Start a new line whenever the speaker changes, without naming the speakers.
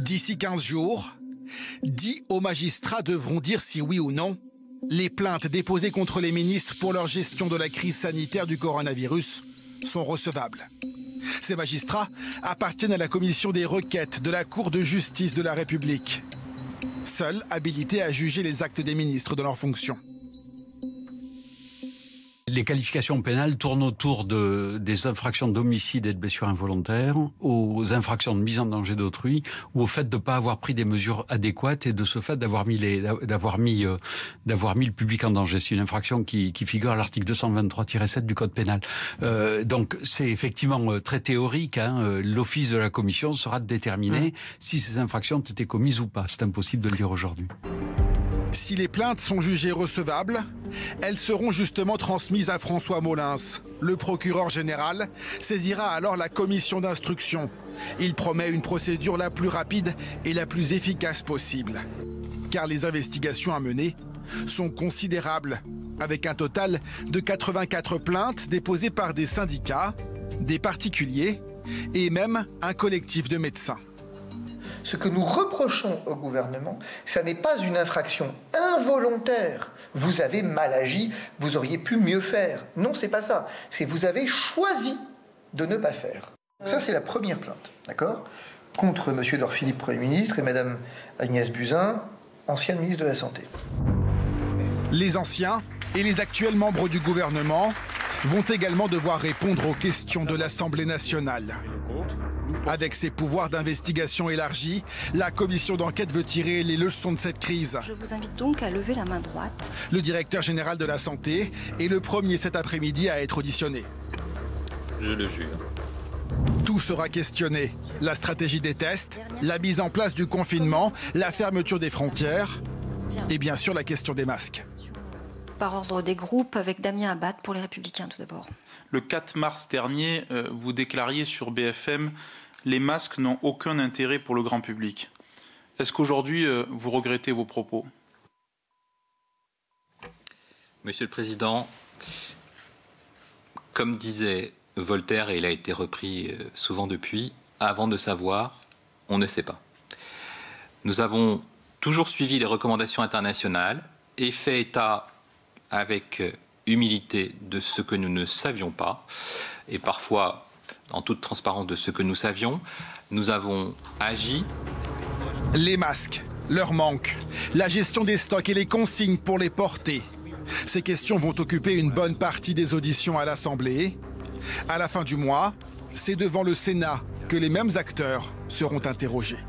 D'ici 15 jours, 10 hauts magistrats devront dire si oui ou non les plaintes déposées contre les ministres pour leur gestion de la crise sanitaire du coronavirus sont recevables. Ces magistrats appartiennent à la commission des requêtes de la Cour de justice de la République, seuls habilités à juger les actes des ministres de leurs fonctions.
Les qualifications pénales tournent autour des infractions d'homicide et de blessures involontaires, aux infractions de mise en danger d'autrui, ou au fait de ne pas avoir pris des mesures adéquates et de ce fait d'avoir mis le public en danger. C'est une infraction qui figure à l'article 223-7 du Code pénal. Donc c'est effectivement très théorique. L'office de la commission sera de déterminer si ces infractions ont été commises ou pas. C'est impossible de le dire aujourd'hui.
Si les plaintes sont jugées recevables, elles seront justement transmises à François Molins. Le procureur général saisira alors la commission d'instruction. Il promet une procédure la plus rapide et la plus efficace possible. Car les investigations à mener sont considérables, avec un total de 84 plaintes déposées par des syndicats, des particuliers et même un collectif de médecins.
Ce que nous reprochons au gouvernement, ça n'est pas une infraction involontaire. Vous avez mal agi, vous auriez pu mieux faire. Non, c'est pas ça. C'est vous avez choisi de ne pas faire. Ça, c'est la première plainte, d'accord ? Contre M. Édouard Philippe, Premier ministre, et Mme Agnès Buzyn, ancienne ministre de la Santé.
Les anciens et les actuels membres du gouvernement vont également devoir répondre aux questions de l'Assemblée nationale. Avec ses pouvoirs d'investigation élargis, la commission d'enquête veut tirer les leçons de cette crise.
Je vous invite donc à lever la main droite.
Le directeur général de la Santé est le premier cet après-midi à être auditionné.
Je le jure.
Tout sera questionné. La stratégie des tests, la mise en place du confinement, la fermeture des frontières et bien sûr la question des masques.
Par ordre des groupes, avec Damien Abad pour les Républicains tout d'abord.
Le 4 mars dernier, vous déclariez sur BFM « Les masques n'ont aucun intérêt pour le grand public ». Est-ce qu'aujourd'hui, vous regrettez vos propos ?
Monsieur le Président, comme disait Voltaire, et il a été repris souvent depuis, avant de savoir, on ne sait pas. Nous avons toujours suivi les recommandations internationales et fait état avec humilité de ce que nous ne savions pas, et parfois, en toute transparence, de ce que nous savions. Nous avons agi.
Les masques, leur manque, la gestion des stocks et les consignes pour les porter. Ces questions vont occuper une bonne partie des auditions à l'Assemblée. À la fin du mois, c'est devant le Sénat que les mêmes acteurs seront interrogés.